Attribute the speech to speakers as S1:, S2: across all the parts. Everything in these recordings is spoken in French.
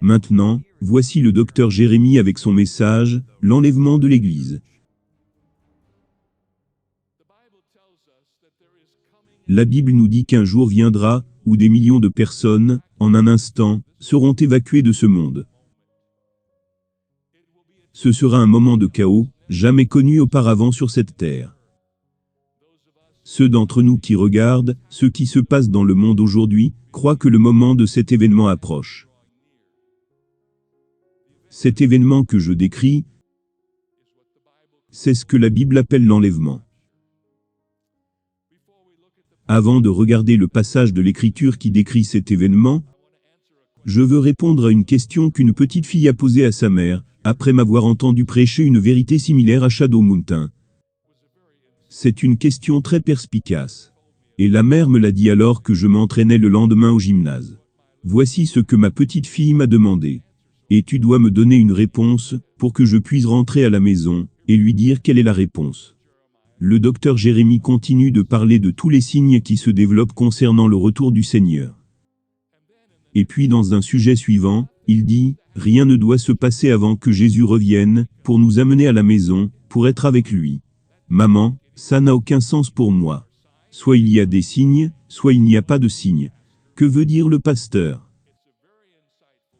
S1: Maintenant, voici le docteur Jérémie avec son message, l'enlèvement de l'Église. La Bible nous dit qu'un jour viendra, où des millions de personnes, en un instant, seront évacuées de ce monde. Ce sera un moment de chaos, jamais connu auparavant sur cette terre. Ceux d'entre nous qui regardent ce qui se passe dans le monde aujourd'hui croient que le moment de cet événement approche. Cet événement que je décris, c'est ce que la Bible appelle l'enlèvement. Avant de regarder le passage de l'Écriture qui décrit cet événement, je veux répondre à une question qu'une petite fille a posée à sa mère, après m'avoir entendu prêcher une vérité similaire à Shadow Mountain. C'est une question très perspicace. Et la mère me l'a dit alors que je m'entraînais le lendemain au gymnase. Voici ce que ma petite fille m'a demandé. Et tu dois me donner une réponse, pour que je puisse rentrer à la maison, et lui dire quelle est la réponse. Le docteur Jérémie continue de parler de tous les signes qui se développent concernant le retour du Seigneur. Et puis dans un sujet suivant, il dit, « Rien ne doit se passer avant que Jésus revienne, pour nous amener à la maison, pour être avec lui. » Maman, ça n'a aucun sens pour moi. Soit il y a des signes, soit il n'y a pas de signes. Que veut dire le pasteur?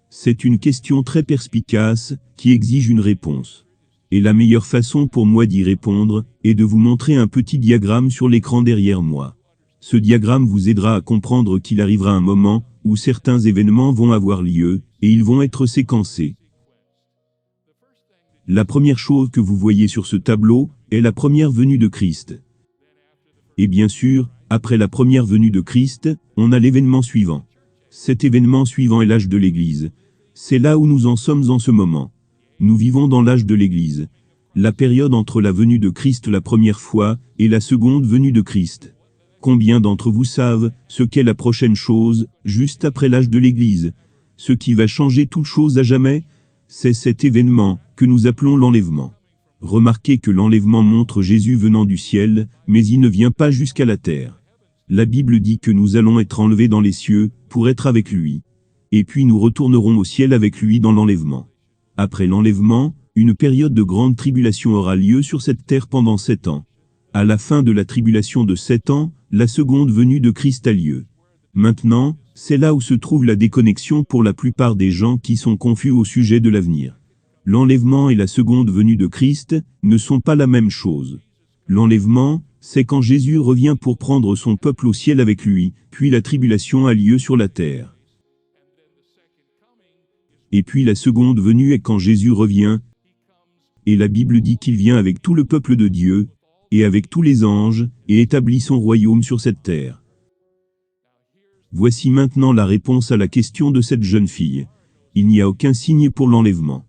S1: C'est une question très perspicace, qui exige une réponse. Et la meilleure façon pour moi d'y répondre, est de vous montrer un petit diagramme sur l'écran derrière moi. Ce diagramme vous aidera à comprendre qu'il arrivera un moment, où certains événements vont avoir lieu, et ils vont être séquencés. La première chose que vous voyez sur ce tableau, est la première venue de Christ. Et bien sûr, après la première venue de Christ, on a l'événement suivant. Cet événement suivant est l'âge de l'Église. C'est là où nous en sommes en ce moment. Nous vivons dans l'âge de l'Église. La période entre la venue de Christ la première fois, et la seconde venue de Christ. Combien d'entre vous savent ce qu'est la prochaine chose, juste après l'âge de l'Église? Ce qui va changer toute chose à jamais, c'est cet événement, que nous appelons l'enlèvement. Remarquez que l'enlèvement montre Jésus venant du ciel, mais il ne vient pas jusqu'à la terre. La Bible dit que nous allons être enlevés dans les cieux, pour être avec lui. Et puis nous retournerons au ciel avec lui dans l'enlèvement. Après l'enlèvement, une période de grande tribulation aura lieu sur cette terre pendant 7 ans. À la fin de la tribulation de 7 ans, la seconde venue de Christ a lieu. Maintenant, c'est là où se trouve la déconnexion pour la plupart des gens qui sont confus au sujet de l'avenir. L'enlèvement et la seconde venue de Christ ne sont pas la même chose. L'enlèvement, c'est quand Jésus revient pour prendre son peuple au ciel avec lui, puis la tribulation a lieu sur la terre. Et puis la seconde venue est quand Jésus revient, et la Bible dit qu'il vient avec tout le peuple de Dieu, et avec tous les anges, et établit son royaume sur cette terre. Voici maintenant la réponse à la question de cette jeune fille. Il n'y a aucun signe pour l'enlèvement.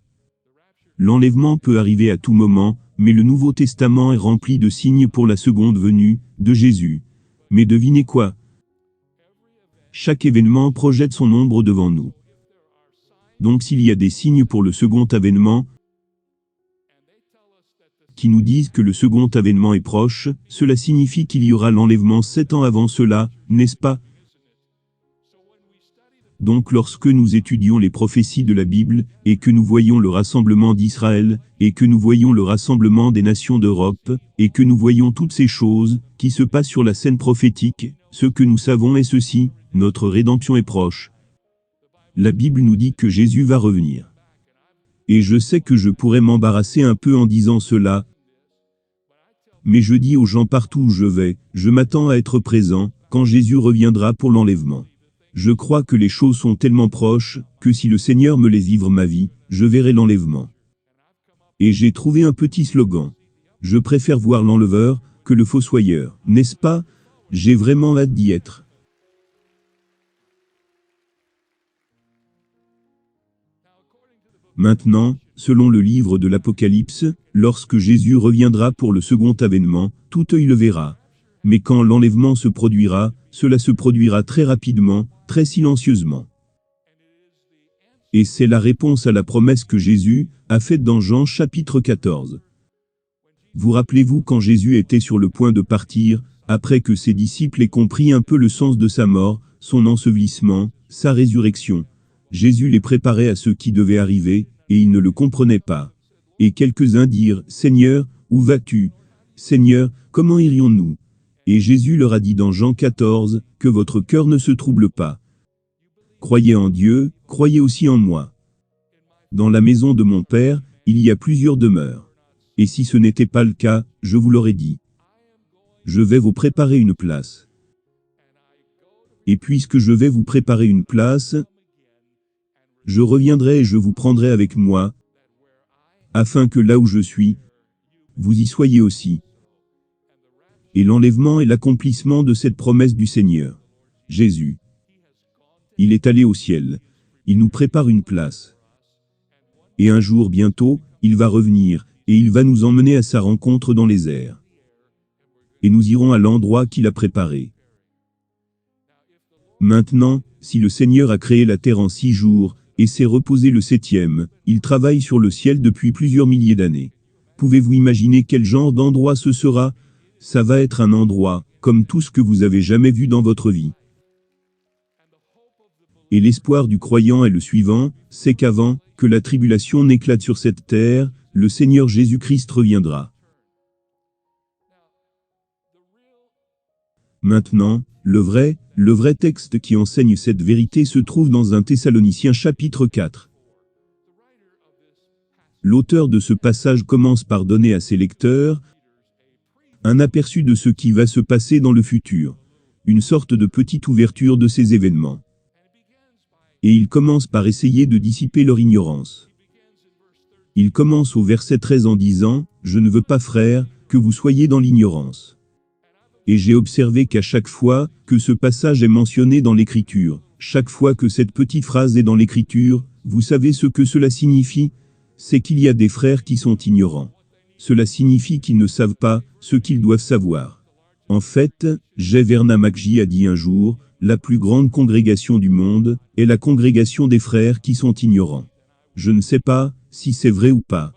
S1: L'enlèvement peut arriver à tout moment, mais le Nouveau Testament est rempli de signes pour la seconde venue de Jésus. Mais devinez quoi? Chaque événement projette son ombre devant nous. Donc s'il y a des signes pour le second avènement, qui nous disent que le second avènement est proche, cela signifie qu'il y aura l'enlèvement 7 ans avant cela, n'est-ce pas? Donc lorsque nous étudions les prophéties de la Bible, et que nous voyons le rassemblement d'Israël, et que nous voyons le rassemblement des nations d'Europe, et que nous voyons toutes ces choses, qui se passent sur la scène prophétique, ce que nous savons est ceci, notre rédemption est proche. La Bible nous dit que Jésus va revenir. Et je sais que je pourrais m'embarrasser un peu en disant cela, mais je dis aux gens partout où je vais, je m'attends à être présent, quand Jésus reviendra pour l'enlèvement. Je crois que les choses sont tellement proches, que si le Seigneur me laisse vivre ma vie, je verrai l'enlèvement. Et j'ai trouvé un petit slogan. Je préfère voir l'enleveur, que le fossoyeur, n'est-ce pas? J'ai vraiment hâte d'y être. Maintenant, selon le livre de l'Apocalypse, lorsque Jésus reviendra pour le second avènement, tout œil le verra. Mais quand l'enlèvement se produira, cela se produira très rapidement, très silencieusement. Et c'est la réponse à la promesse que Jésus a faite dans Jean chapitre 14. Vous rappelez-vous quand Jésus était sur le point de partir, après que ses disciples aient compris un peu le sens de sa mort, son ensevelissement, sa résurrection. Jésus les préparait à ce qui devait arriver, et ils ne le comprenaient pas. Et quelques-uns dirent, « Seigneur, où vas-tu? Seigneur, comment irions-nous » Et Jésus leur a dit dans Jean 14, « Que votre cœur ne se trouble pas. Croyez en Dieu, croyez aussi en moi. Dans la maison de mon Père, il y a plusieurs demeures. Et si ce n'était pas le cas, je vous l'aurais dit. Je vais vous préparer une place. Et puisque je vais vous préparer une place, je reviendrai et je vous prendrai avec moi, afin que là où je suis, vous y soyez aussi. » Et l'enlèvement est l'accomplissement de cette promesse du Seigneur. Jésus. Il est allé au ciel. Il nous prépare une place. Et un jour bientôt, il va revenir, et il va nous emmener à sa rencontre dans les airs. Et nous irons à l'endroit qu'il a préparé. Maintenant, si le Seigneur a créé la terre en 6 jours, et s'est reposé le 7e, il travaille sur le ciel depuis plusieurs milliers d'années. Pouvez-vous imaginer quel genre d'endroit ce sera? Ça va être un endroit, comme tout ce que vous avez jamais vu dans votre vie. Et l'espoir du croyant est le suivant, c'est qu'avant que la tribulation n'éclate sur cette terre, le Seigneur Jésus-Christ reviendra. Maintenant, le vrai texte qui enseigne cette vérité se trouve dans 1 Thessaloniciens chapitre 4. L'auteur de ce passage commence par donner à ses lecteurs un aperçu de ce qui va se passer dans le futur, une sorte de petite ouverture de ces événements. Et il commence par essayer de dissiper leur ignorance. Il commence au verset 13 en disant, « Je ne veux pas, frères, que vous soyez dans l'ignorance. » Et j'ai observé qu'à chaque fois que ce passage est mentionné dans l'Écriture, chaque fois que cette petite phrase est dans l'Écriture, vous savez ce que cela signifie? C'est qu'il y a des frères qui sont ignorants. Cela signifie qu'ils ne savent pas ce qu'ils doivent savoir. En fait, J. Vernon McGee a dit un jour, la plus grande congrégation du monde est la congrégation des frères qui sont ignorants. Je ne sais pas si c'est vrai ou pas.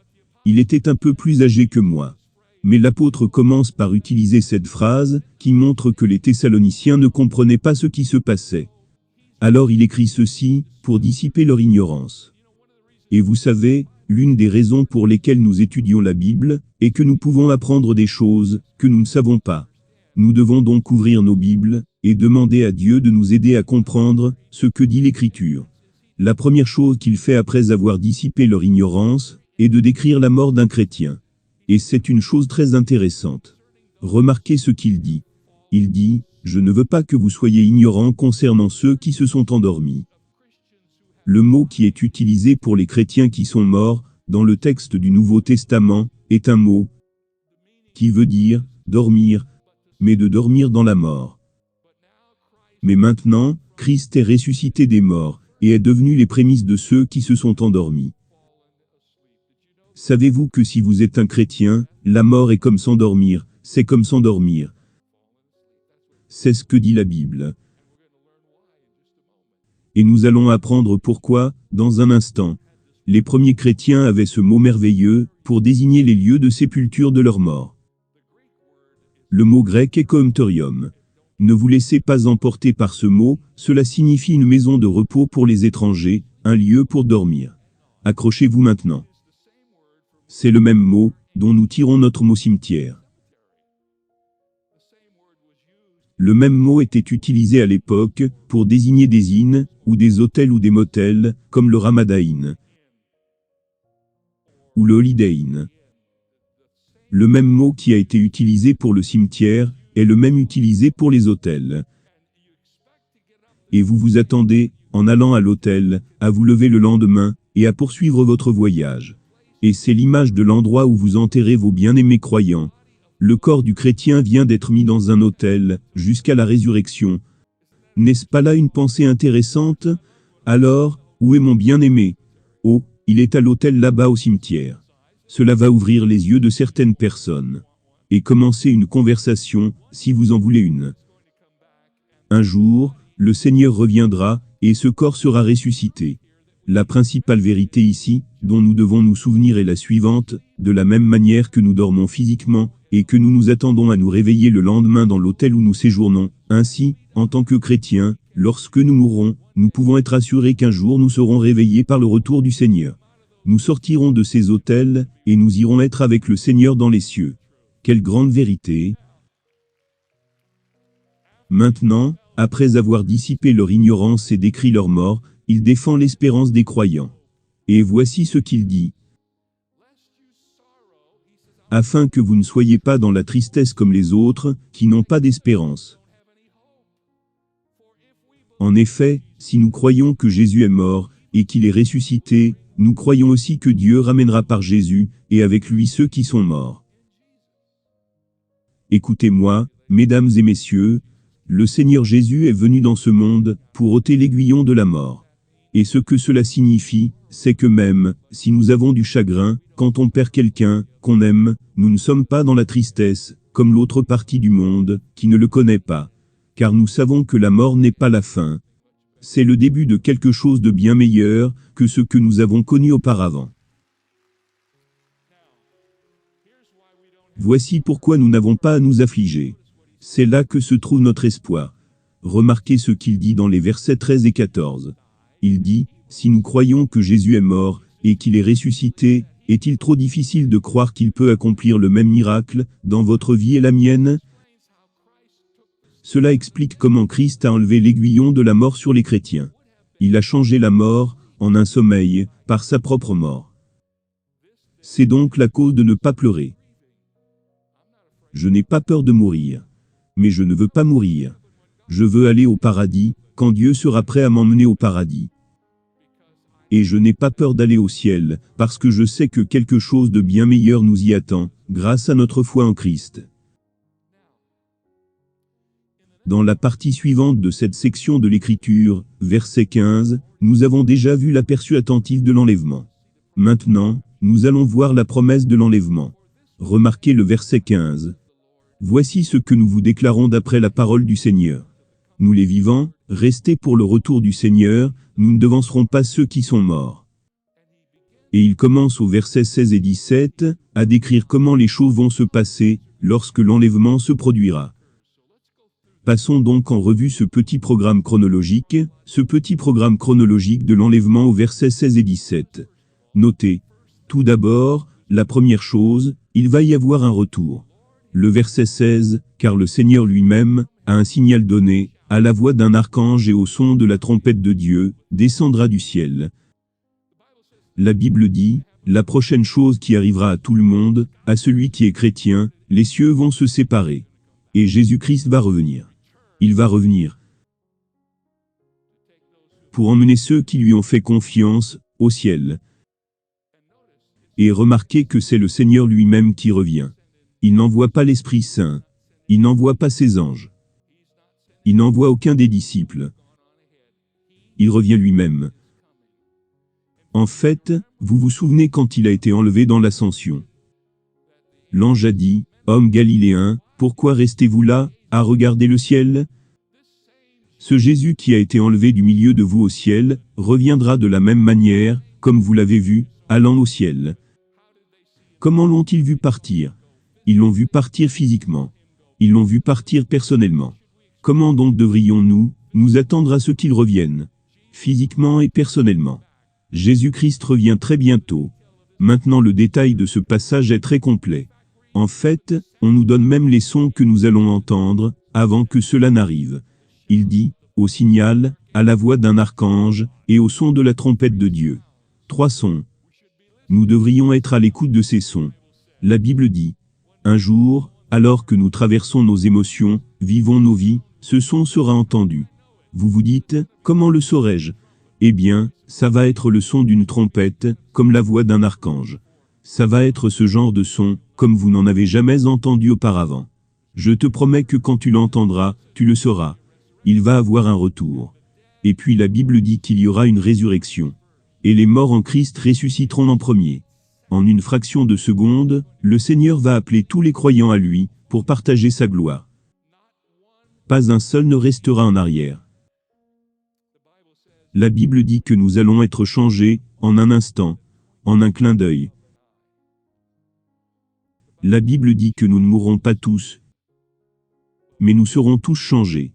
S1: Il était un peu plus âgé que moi. Mais l'apôtre commence par utiliser cette phrase, qui montre que les Thessaloniciens ne comprenaient pas ce qui se passait. Alors il écrit ceci, pour dissiper leur ignorance. Et vous savez, l'une des raisons pour lesquelles nous étudions la Bible, est que nous pouvons apprendre des choses que nous ne savons pas. Nous devons donc ouvrir nos Bibles, et demander à Dieu de nous aider à comprendre ce que dit l'Écriture. La première chose qu'il fait après avoir dissipé leur ignorance, est de décrire la mort d'un chrétien. Et c'est une chose très intéressante. Remarquez ce qu'il dit. Il dit, « Je ne veux pas que vous soyez ignorants concernant ceux qui se sont endormis. » Le mot qui est utilisé pour les chrétiens qui sont morts, dans le texte du Nouveau Testament, est un mot qui veut dire « dormir », mais de dormir dans la mort. Mais maintenant, Christ est ressuscité des morts, et est devenu les prémices de ceux qui se sont endormis. Savez-vous que si vous êtes un chrétien, la mort est comme s'endormir, c'est comme s'endormir. C'est ce que dit la Bible. Et nous allons apprendre pourquoi, dans un instant. Les premiers chrétiens avaient ce mot merveilleux, pour désigner les lieux de sépulture de leurs morts. Le mot grec est koemterium. Ne vous laissez pas emporter par ce mot, cela signifie une maison de repos pour les étrangers, un lieu pour dormir. Accrochez-vous maintenant. C'est le même mot, dont nous tirons notre mot cimetière. Le même mot était utilisé à l'époque, pour désigner des inns, ou des hôtels ou des motels, comme le Ramada Inn, ou le Holiday Inn. Le même mot qui a été utilisé pour le cimetière, est le même utilisé pour les hôtels. Et vous vous attendez, en allant à l'hôtel, à vous lever le lendemain, et à poursuivre votre voyage. Et c'est l'image de l'endroit où vous enterrez vos bien-aimés croyants. Le corps du chrétien vient d'être mis dans un autel, jusqu'à la résurrection. N'est-ce pas là une pensée intéressante? Alors, où est mon bien-aimé? Oh, il est à l'autel là-bas au cimetière. Cela va ouvrir les yeux de certaines personnes. Et commencer une conversation, si vous en voulez une. Un jour, le Seigneur reviendra, et ce corps sera ressuscité. La principale vérité ici, dont nous devons nous souvenir est la suivante, de la même manière que nous dormons physiquement, et que nous nous attendons à nous réveiller le lendemain dans l'hôtel où nous séjournons, ainsi, en tant que chrétiens, Lorsque nous mourrons, nous pouvons être assurés qu'un jour nous serons réveillés par le retour du Seigneur. Nous sortirons de ces autels, et nous irons être avec le Seigneur dans les cieux. Quelle grande vérité! Maintenant, après avoir dissipé leur ignorance et décrit leur mort, il défend l'espérance des croyants. Et voici ce qu'il dit. Afin que vous ne soyez pas dans la tristesse comme les autres, qui n'ont pas d'espérance. En effet, si nous croyons que Jésus est mort, et qu'il est ressuscité, nous croyons aussi que Dieu ramènera par Jésus, et avec lui ceux qui sont morts. Écoutez-moi, mesdames et messieurs, le Seigneur Jésus est venu dans ce monde, pour ôter l'aiguillon de la mort. Et ce que cela signifie, c'est que même, si nous avons du chagrin, quand on perd quelqu'un, qu'on aime, nous ne sommes pas dans la tristesse, comme l'autre partie du monde, qui ne le connaît pas. Car nous savons que la mort n'est pas la fin. C'est le début de quelque chose de bien meilleur, que ce que nous avons connu auparavant. Voici pourquoi nous n'avons pas à nous affliger. C'est là que se trouve notre espoir. Remarquez ce qu'il dit dans les versets 13 et 14. Il dit, « Si nous croyons que Jésus est mort, et qu'il est ressuscité, est-il trop difficile de croire qu'il peut accomplir le même miracle, dans votre vie et la mienne ?» Cela explique comment Christ a enlevé l'aiguillon de la mort sur les chrétiens. Il a changé la mort, en un sommeil, par sa propre mort. C'est donc la cause de ne pas pleurer. Je n'ai pas peur de mourir. Mais je ne veux pas mourir. Je veux aller au paradis, quand Dieu sera prêt à m'emmener au paradis. Et je n'ai pas peur d'aller au ciel, parce que je sais que quelque chose de bien meilleur nous y attend, grâce à notre foi en Christ. Dans la partie suivante de cette section de l'Écriture, verset 15, nous avons déjà vu l'aperçu attentif de l'enlèvement. Maintenant, nous allons voir la promesse de l'enlèvement. Remarquez le verset 15. Voici ce que nous vous déclarons d'après la parole du Seigneur. Nous les vivants, restés pour le retour du Seigneur, nous ne devancerons pas ceux qui sont morts. Et il commence au verset 16 et 17, à décrire comment les choses vont se passer, lorsque l'enlèvement se produira. Passons donc en revue ce petit programme chronologique de l'enlèvement au verset 16 et 17. Notez, tout d'abord, la première chose, il va y avoir un retour. Le verset 16, car le Seigneur lui-même, a un signal donné, à la voix d'un archange et au son de la trompette de Dieu, descendra du ciel. La Bible dit, la prochaine chose qui arrivera à tout le monde, à celui qui est chrétien, les cieux vont se séparer. Et Jésus-Christ va revenir. Il va revenir pour emmener ceux qui lui ont fait confiance, au ciel. Et remarquez que c'est le Seigneur lui-même qui revient. Il n'envoie pas l'Esprit Saint. Il n'envoie pas ses anges. Il n'envoie aucun des disciples. Il revient lui-même. En fait, vous vous souvenez quand il a été enlevé dans l'ascension. L'ange a dit, « Homme galiléen, pourquoi restez-vous là, à regarder le ciel ?» Ce Jésus qui a été enlevé du milieu de vous au ciel, reviendra de la même manière, comme vous l'avez vu, allant au ciel. Comment l'ont-ils vu partir? Ils l'ont vu partir physiquement. Ils l'ont vu partir personnellement. Comment donc devrions-nous, nous attendre à ce qu'il revienne? Physiquement et personnellement. Jésus-Christ revient très bientôt. Maintenant le détail de ce passage est très complet. En fait, on nous donne même les sons que nous allons entendre, avant que cela n'arrive. Il dit, au signal, à la voix d'un archange, et au son de la trompette de Dieu. 3 sons. Nous devrions être à l'écoute de ces sons. La Bible dit, un jour, alors que nous traversons nos émotions, vivons nos vies, ce son sera entendu. Vous vous dites, comment le saurais-je? Eh bien, ça va être le son d'une trompette, comme la voix d'un archange. Ça va être ce genre de son, comme vous n'en avez jamais entendu auparavant. Je te promets que quand tu l'entendras, tu le sauras. Il va avoir un retour. Et puis la Bible dit qu'il y aura une résurrection. Et les morts en Christ ressusciteront en premier. En une fraction de seconde, le Seigneur va appeler tous les croyants à lui, pour partager sa gloire. Pas un seul ne restera en arrière. La Bible dit que nous allons être changés, en un instant, en un clin d'œil. La Bible dit que nous ne mourrons pas tous, mais nous serons tous changés.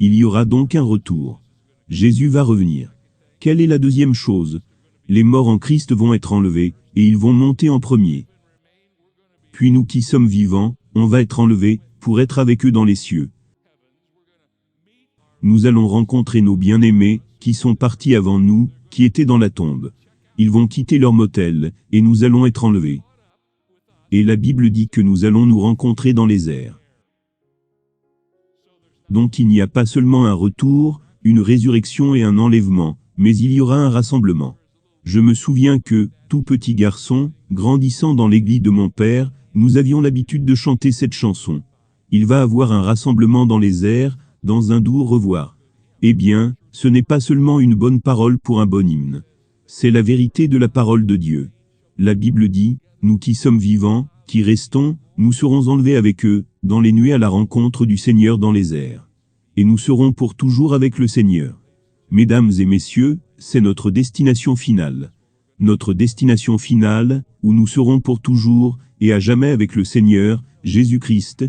S1: Il y aura donc un retour. Jésus va revenir. Quelle est la deuxième chose? Les morts en Christ vont être enlevés, et ils vont monter en premier. Puis nous qui sommes vivants, on va être enlevés, pour être avec eux dans les cieux. Nous allons rencontrer nos bien-aimés, qui sont partis avant nous, qui étaient dans la tombe. Ils vont quitter leur motel, et nous allons être enlevés. Et la Bible dit que nous allons nous rencontrer dans les airs. Donc il n'y a pas seulement un retour, une résurrection et un enlèvement, mais il y aura un rassemblement. Je me souviens que, tout petit garçon, grandissant dans l'église de mon père, nous avions l'habitude de chanter cette chanson. Il va avoir un rassemblement dans les airs, dans un doux revoir. Eh bien, ce n'est pas seulement une bonne parole pour un bon hymne. C'est la vérité de la parole de Dieu. La Bible dit, nous qui sommes vivants, qui restons, nous serons enlevés avec eux, dans les nuées à la rencontre du Seigneur dans les airs. Et nous serons pour toujours avec le Seigneur. Mesdames et messieurs, c'est notre destination finale. Notre destination finale, où nous serons pour toujours, et à jamais avec le Seigneur, Jésus-Christ.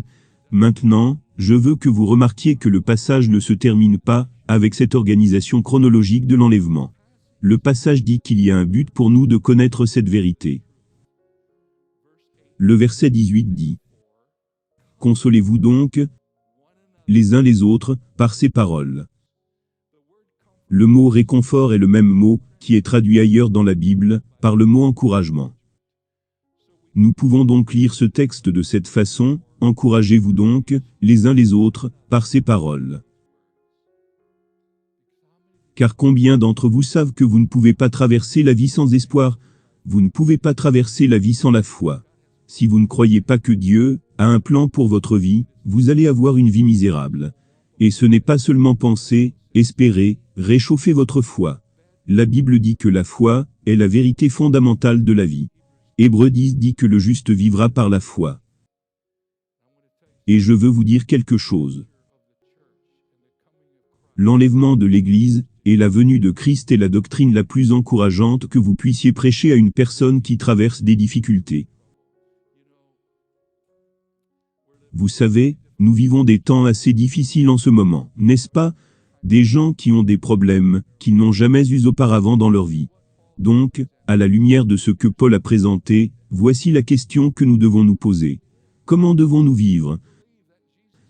S1: Maintenant, je veux que vous remarquiez que le passage ne se termine pas, avec cette organisation chronologique de l'enlèvement. Le passage dit qu'il y a un but pour nous de connaître cette vérité. Le verset 18 dit: « Consolez-vous donc, les uns les autres, par ces paroles. » Le mot réconfort est le même mot, qui est traduit ailleurs dans la Bible, par le mot encouragement. Nous pouvons donc lire ce texte de cette façon: encouragez-vous donc, les uns les autres, par ces paroles. Car combien d'entre vous savent que vous ne pouvez pas traverser la vie sans espoir? Vous ne pouvez pas traverser la vie sans la foi. Si vous ne croyez pas que Dieu a un plan pour votre vie, vous allez avoir une vie misérable. Et ce n'est pas seulement penser, espérer, réchauffer votre foi. La Bible dit que la foi est la vérité fondamentale de la vie. Hébreux 10 dit que le juste vivra par la foi. Et je veux vous dire quelque chose. L'enlèvement de l'Église et la venue de Christ est la doctrine la plus encourageante que vous puissiez prêcher à une personne qui traverse des difficultés. Vous savez, nous vivons des temps assez difficiles en ce moment, n'est-ce pas? Des gens qui ont des problèmes, qu'ils n'ont jamais eus auparavant dans leur vie. Donc, à la lumière de ce que Paul a présenté, voici la question que nous devons nous poser. Comment devons-nous vivre?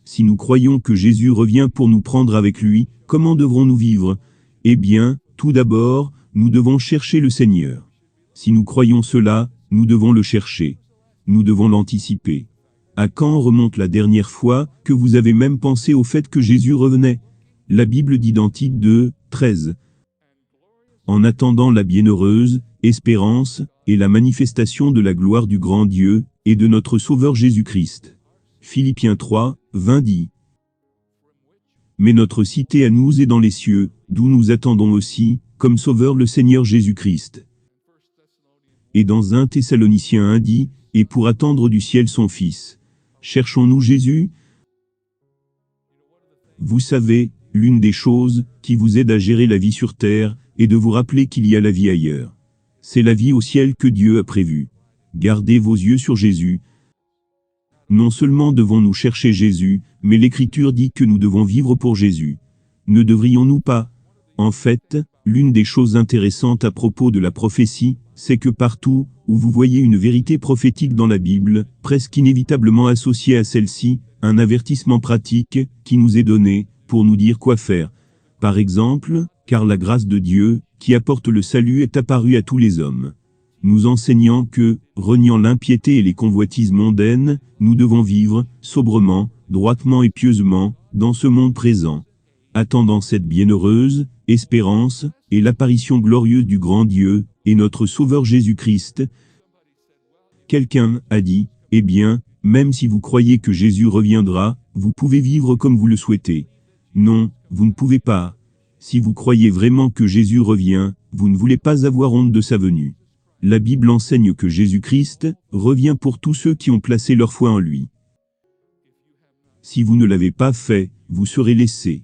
S1: Si nous croyons que Jésus revient pour nous prendre avec lui, comment devrons-nous vivre? Eh bien, tout d'abord, nous devons chercher le Seigneur. Si nous croyons cela, nous devons le chercher. Nous devons l'anticiper. À quand remonte la dernière fois que vous avez même pensé au fait que Jésus revenait? La Bible dit dans Tite 2, 13. En attendant la bienheureuse espérance et la manifestation de la gloire du grand Dieu et de notre Sauveur Jésus-Christ. Philippiens 3, 20 dit. Mais notre cité à nous est dans les cieux, d'où nous attendons aussi, comme Sauveur le Seigneur Jésus-Christ. Et dans 1 Thessaloniciens 1 dit, et pour attendre du ciel son Fils. Cherchons-nous Jésus? Vous savez, l'une des choses qui vous aide à gérer la vie sur terre est de vous rappeler qu'il y a la vie ailleurs. C'est la vie au ciel que Dieu a prévue. Gardez vos yeux sur Jésus. Non seulement devons-nous chercher Jésus, mais l'Écriture dit que nous devons vivre pour Jésus. Ne devrions-nous pas? En fait, l'une des choses intéressantes à propos de la prophétie, c'est que partout où vous voyez une vérité prophétique dans la Bible, presque inévitablement associée à celle-ci, un avertissement pratique qui nous est donné pour nous dire quoi faire. Par exemple, car la grâce de Dieu, qui apporte le salut, est apparue à tous les hommes. Nous enseignant que, reniant l'impiété et les convoitises mondaines, nous devons vivre, sobrement, droitement et pieusement, dans ce monde présent. Attendant cette bienheureuse espérance, et l'apparition glorieuse du grand Dieu, et notre Sauveur Jésus-Christ. Quelqu'un a dit, eh bien, même si vous croyez que Jésus reviendra, vous pouvez vivre comme vous le souhaitez. Non, vous ne pouvez pas. Si vous croyez vraiment que Jésus revient, vous ne voulez pas avoir honte de sa venue. La Bible enseigne que Jésus-Christ revient pour tous ceux qui ont placé leur foi en lui. Si vous ne l'avez pas fait, vous serez laissés.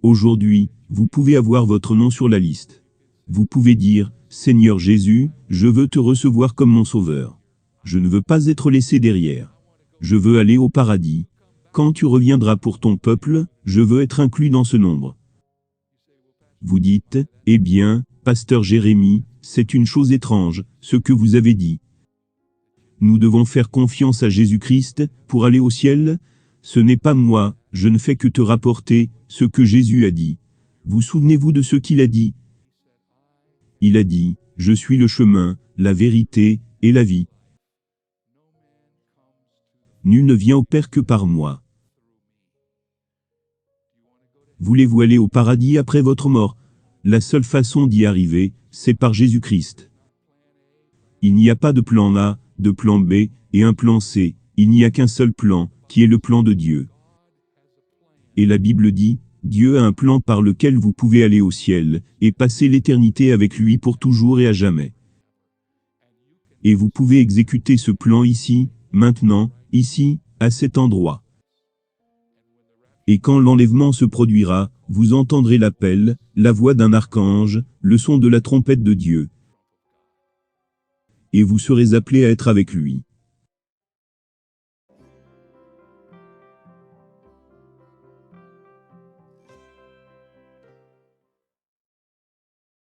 S1: Aujourd'hui, vous pouvez avoir votre nom sur la liste. Vous pouvez dire, Seigneur Jésus, je veux te recevoir comme mon sauveur. Je ne veux pas être laissé derrière. Je veux aller au paradis. Quand tu reviendras pour ton peuple, je veux être inclus dans ce nombre. Vous dites, eh bien, pasteur Jérémie, c'est une chose étrange, ce que vous avez dit. Nous devons faire confiance à Jésus-Christ, pour aller au ciel? Ce n'est pas moi, je ne fais que te rapporter, ce que Jésus a dit. Vous souvenez-vous de ce qu'il a dit? Il a dit, je suis le chemin, la vérité, et la vie. Nul ne vient au Père que par moi. Voulez-vous aller au paradis après votre mort? La seule façon d'y arriver, c'est par Jésus-Christ. Il n'y a pas de plan A, de plan B, et un plan C, il n'y a qu'un seul plan, qui est le plan de Dieu. Et la Bible dit, Dieu a un plan par lequel vous pouvez aller au ciel, et passer l'éternité avec lui pour toujours et à jamais. Et vous pouvez exécuter ce plan ici, maintenant, ici, à cet endroit. Et quand l'enlèvement se produira, vous entendrez l'appel, la voix d'un archange, le son de la trompette de Dieu. Et vous serez appelés à être avec lui.